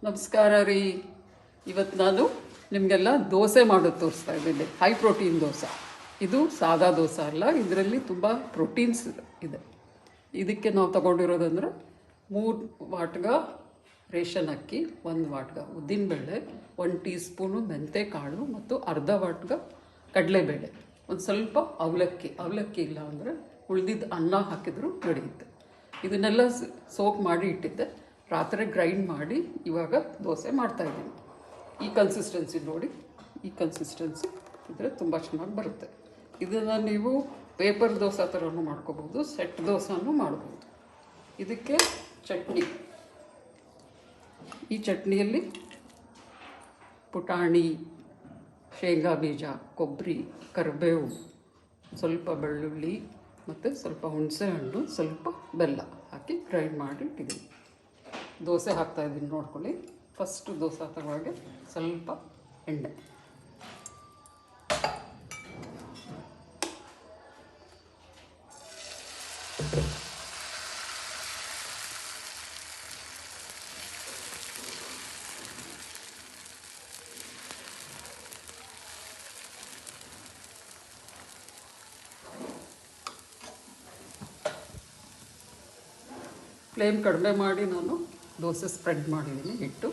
ನಮಸ್ಕಾರ ರೀ. ಇವತ್ತು ನಾನು ನಿಮಗೆಲ್ಲ ದೋಸೆ ಮಾಡೋದು ತೋರಿಸ್ತಾ ಇದ್ದೀನಿ. High protein dosa. ಇದು ಸಾದಾ ದೋಸೆ ಅಲ್ಲ, ಇದರಲ್ಲಿ ತುಂಬ ಪ್ರೋಟೀನ್ಸ್ ಇದೆ. ಇದಕ್ಕೆ ನಾವು ತಗೊಂಡಿರೋದಂದ್ರೆ 3 ವಾಟ್ಗ ರೇಷನ್ ಅಕ್ಕಿ, 1 ವಾಟ್ಗ ಉದ್ದಿನಬೇಳೆ, 1 ಟೀ ಸ್ಪೂನು ಮೆಂತೆಕಾಳು ಮತ್ತು ಅರ್ಧ ವಾಟ್ಗ ಕಡಲೆಬೇಳೆ, ಒಂದು ಸ್ವಲ್ಪ ಅವಲಕ್ಕಿ ಇಲ್ಲ ಅಂದರೆ ಉಳಿದಿದ್ದ ಅನ್ನ ಹಾಕಿದರೂ ನಡೆಯುತ್ತೆ. ಇದನ್ನೆಲ್ಲ ಸೋಪ್ ಮಾಡಿ ಇಟ್ಟಿದ್ದೆ. ರಾತ್ರಿ ಗ್ರೈಂಡ್ ಮಾಡಿ ಇವಾಗ ದೋಸೆ ಮಾಡ್ತಾಯಿದ್ದೀನಿ. ಈ ಕನ್ಸಿಸ್ಟೆನ್ಸಿ ನೋಡಿ, ಈ ಕನ್ಸಿಸ್ಟೆನ್ಸಿ ಇದ್ದರೆ ತುಂಬ ಚೆನ್ನಾಗಿ ಬರುತ್ತೆ. ಇದನ್ನು ನೀವು ಪೇಪರ್ ದೋಸೆ ಥರನೂ ಮಾಡ್ಕೋಬೋದು, ಸೆಟ್ ದೋಸೆನೂ ಮಾಡ್ಬೋದು. ಇದಕ್ಕೆ ಚಟ್ನಿ, ಈ ಚಟ್ನಿಯಲ್ಲಿ ಪುಟಾಣಿ, ಶೇಂಗಾ ಬೀಜ, ಕೊಬ್ಬರಿ, ಕರಿಬೇವು, ಸ್ವಲ್ಪ ಬೆಳ್ಳುಳ್ಳಿ ಮತ್ತು ಸ್ವಲ್ಪ ಹುಣಸೆಹಣ್ಣು, ಸ್ವಲ್ಪ ಬೆಲ್ಲ ಹಾಕಿ ಗ್ರೈಂಡ್ ಮಾಡಿ ಇಟ್ಟಿದ್ದೀನಿ. ದೋಸೆ ಹಾಕ್ತಾಯಿದ್ದೀನಿ ನೋಡ್ಕೊಳ್ಳಿ. ಫಸ್ಟು ದೋಸೆ ತಗೊಳಗೆ ಸ್ವಲ್ಪ ಎಣ್ಣೆ, ಫ್ಲೇಮ್ ಕಡಿಮೆ ಮಾಡಿ ನಾನು ದೋಸೆ ಸ್ಪ್ರೆಡ್ ಮಾಡಿದ್ದೀನಿ ಹಿಟ್ಟು.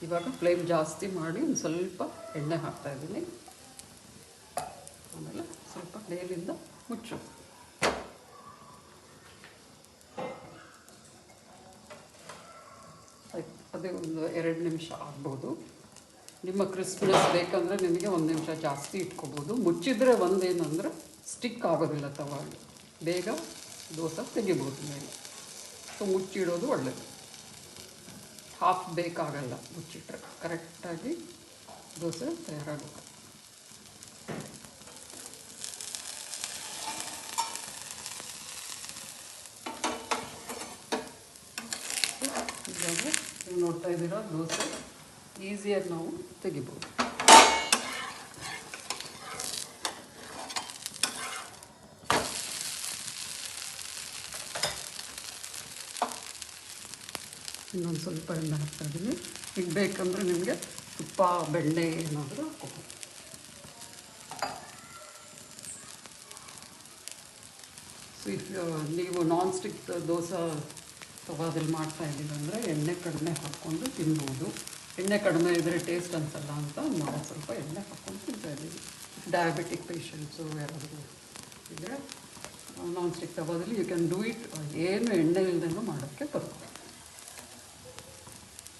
ಇವಾಗ ಫ್ಲೇಮ್ ಜಾಸ್ತಿ ಮಾಡಿ ಒಂದು ಸ್ವಲ್ಪ ಎಣ್ಣೆ ಹಾಕ್ತಾಯಿದ್ದೀನಿ. ಆಮೇಲೆ ಸ್ವಲ್ಪ ಮೇಲಿಂದ ಮುಚ್ಚು. ಅದೇ ಒಂದು 2 ನಿಮಿಷ ಆಗ್ಬೋದು. ನಿಮ್ಮ ಕ್ರಿಸ್ಪಿನೆಸ್ ಬೇಕಂದರೆ ನಿಮಗೆ 1 ನಿಮಿಷ ಜಾಸ್ತಿ ಇಟ್ಕೋಬೋದು. ಮುಚ್ಚಿದರೆ ಒಂದೇನಂದರೆ ಸ್ಟಿಕ್ ಆಗೋದಿಲ್ಲ ತವಾಗಿ, ಬೇಗ ದೋಸೆ ತೆಗಿಬೋದು ಮೇಲೆ. ಸೊ ಮುಚ್ಚಿಡೋದು ಒಳ್ಳೆಯದು. ಹಾಫ್ ಬೇಕಾಗಲ್ಲ ಮುಚ್ಚಿಟ್ರೆ, ಕರೆಕ್ಟಾಗಿ ದೋಸೆ ತಯಾರಾಗುತ್ತೆ. ಇವಾಗ ನೀವು ನೋಡ್ತಾ ಇದ್ದೀರಾ, ದೋಸೆ ಈಸಿಯಾಗಿ ನಾವು ತೆಗಿಬೋದು. ಇನ್ನೊಂದು ಸ್ವಲ್ಪ ಎಣ್ಣೆ ಹಾಕ್ತಾಯಿದ್ದೀನಿ. ಈಗ ಬೇಕಂದರೆ ನಿಮಗೆ ತುಪ್ಪ, ಬೆಣ್ಣೆ ಏನಾದರೂ ಹಾಕ್ಕೋಬೋದು. ಸೊ ನೀವು ನಾನ್ ಸ್ಟಿಕ್ ದೋಸೆ ತವಾದಲ್ಲಿ ಮಾಡ್ತಾಯಿದ್ದೀವಿ ಅಂದರೆ ಎಣ್ಣೆ ಕಡಿಮೆ ಹಾಕ್ಕೊಂಡು ತಿನ್ಬೋದು. ಎಣ್ಣೆ ಕಡಿಮೆ ಇದ್ದರೆ ಟೇಸ್ಟ್ ಅನಿಸಲ್ಲ ಅಂತ ನಾವು ಸ್ವಲ್ಪ ಎಣ್ಣೆ ಹಾಕ್ಕೊಂಡು ತಿಂತಾಯಿದ್ದೀವಿ. ಡಯಾಬಿಟಿಕ್ ಪೇಷಂಟ್ಸು ಯಾರಾದರೂ ಇದ್ದರೆ ನಾನ್ ಸ್ಟಿಕ್ ತವಾದಲ್ಲಿ ಯು ಕ್ಯಾನ್ ಡೂ ಇಟ್. ಏನು ಎಣ್ಣೆ ಇಲ್ಲದೇನೂ ಮಾಡೋಕ್ಕೆ ಬರುತ್ತೆ.